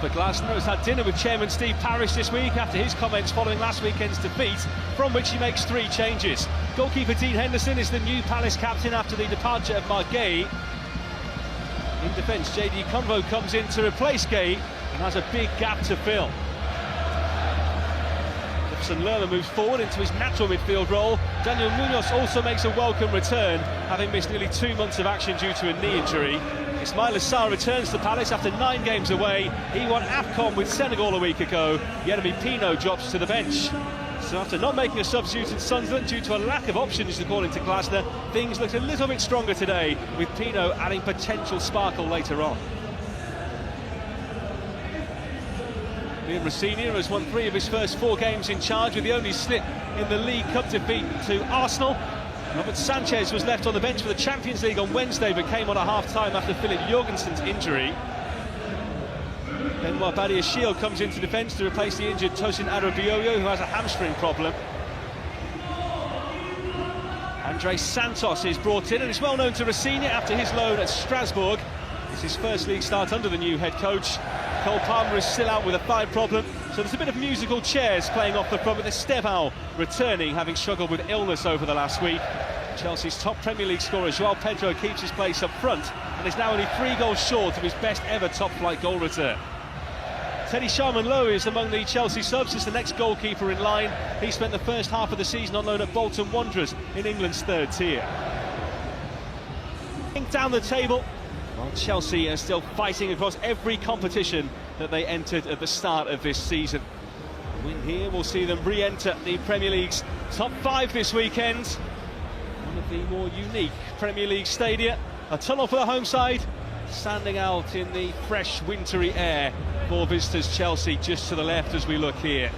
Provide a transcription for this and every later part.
Robert Glasner has had dinner with Chairman Steve Parish this week after his comments following last weekend's defeat, from which he makes 3 changes. Goalkeeper Dean Henderson is the new Palace captain after the departure of Mark Gay. In defence, JD Convo comes in to replace Gay and has a big gap to fill. Jefferson Lerma moves forward into his natural midfield role. Daniel Munoz also makes a welcome return, having missed nearly 2 months of action due to a knee injury. Ismaila Sarr returns to Palace after 9 games away. He won AFCON with Senegal a week ago. Yeremy Pino drops to the bench. So after not making a substitute in Sunderland due to a lack of options, according to Glasner, things looked a little bit stronger today, with Pino adding potential sparkle later on. Liam Rosenior has won 3 of his first 4 games in charge, with the only slip in the League Cup defeat to Arsenal. Robert Sanchez was left on the bench for the Champions League on Wednesday, but came on at half-time after Philip Jorgensen's injury. Benoit Badiashile comes into defence to replace the injured Tosin Adarabioyo, who has a hamstring problem. André Santos is brought in and is well known to Rosenior after his loan at Strasbourg. It's his first league start under the new head coach. Cole Palmer is still out with a thigh problem, so there's a bit of musical chairs playing off the front, with Estevão returning, having struggled with illness over the last week. Chelsea's top Premier League scorer João Pedro keeps his place up front and is now only 3 goals short of his best ever top-flight goal return. Teddy Sharman-Lowe is among the Chelsea subs as the next goalkeeper in line. He spent the first half of the season on loan at Bolton Wanderers in England's 3rd tier. Down the table, while Chelsea are still fighting across every competition that they entered at the start of this season. A win here will see them re-enter the Premier League's top 5 this weekend. One of the more unique Premier League stadia. A tunnel for the home side, standing out in the fresh wintry air for visitors Chelsea, just to the left as we look here.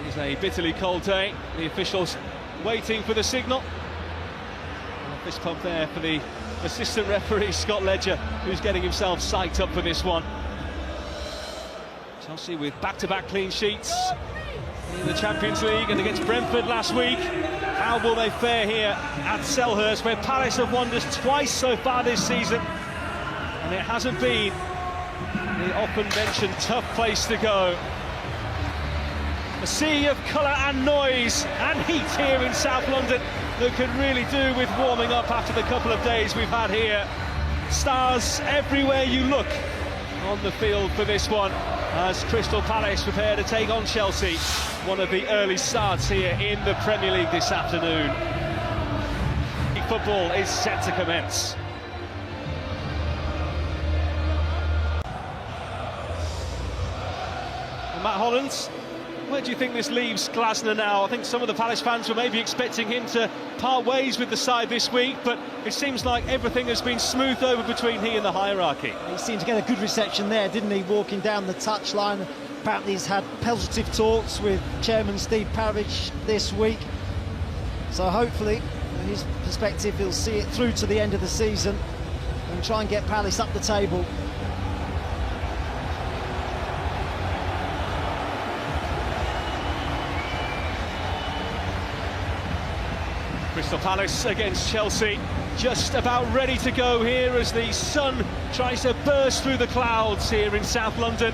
It is a bitterly cold day. The officials waiting for the signal. And a fist pump there for the assistant referee Scott Ledger, who's getting himself psyched up for this one. Chelsea with back-to-back clean sheets in the Champions League and against Brentford last week. How will they fare here at Selhurst, where Palace have won just twice so far this season, and it hasn't been the often mentioned tough place to go. A sea of colour and noise and heat here in South London that could really do with warming up after the couple of days we've had here. Stars everywhere you look on the field for this one, as Crystal Palace prepare to take on Chelsea. One of the early starts here in the Premier League this afternoon. Football is set to commence. And Matt Hollands, where do you think this leaves Glasner now? I think some of the Palace fans were maybe expecting him to part ways with the side this week, but it seems like everything has been smoothed over between he and the hierarchy. He seemed to get a good reception there, didn't he, walking down the touchline. Apparently he's had positive talks with Chairman Steve Parish this week. So hopefully, from his perspective, he'll see it through to the end of the season and try and get Palace up the table. Crystal Palace against Chelsea, just about ready to go here as the sun tries to burst through the clouds here in South London.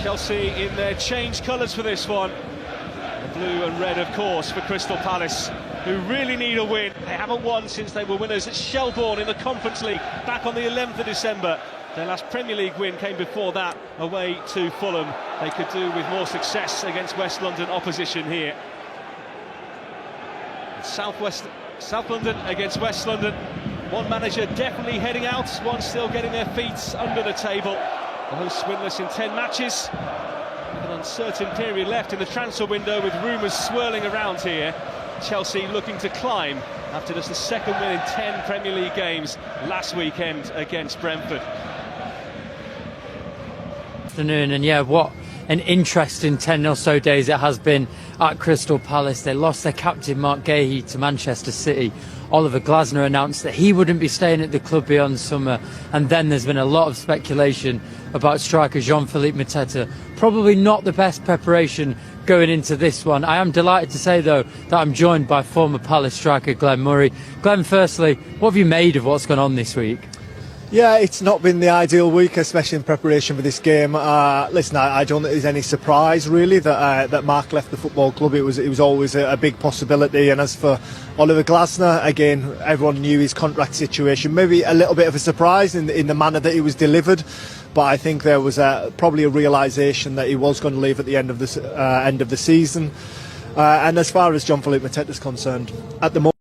Chelsea in their changed colours for this one. The blue and red, of course, for Crystal Palace, who really need a win. They haven't won since they were winners at Shelbourne in the Conference League back on the 11th of December. Their last Premier League win came before that, away to Fulham. They could do with more success against West London opposition here. South London against West London. One manager definitely heading out, one still getting their feet under the table. The hosts winless in 10 matches. With an uncertain period left in the transfer window, with rumours swirling around here. Chelsea looking to climb after just the 2nd win in 10 Premier League games last weekend against Brentford. Afternoon, and yeah, what an interesting 10 or so days it has been at Crystal Palace. They lost their captain Mark Gay to Manchester City. Oliver Glasner announced that he wouldn't be staying at the club beyond summer, and then there's been a lot of speculation about striker Jean-Philippe Mateta. Probably not the best preparation going into this one. I am delighted to say, though, that I'm joined by former Palace striker Glenn Murray. Glenn, firstly, what have you made of what's gone on this week? Yeah, it's not been the ideal week, especially in preparation for this game. Listen, I don't think there's any surprise really that Mark left the football club. It was always a big possibility. And as for Oliver Glasner, again, everyone knew his contract situation. Maybe a little bit of a surprise in the manner that it was delivered. But I think there was probably a realisation that he was going to leave at the end of the season. And as far as John Philippe Mateta is concerned, at the moment,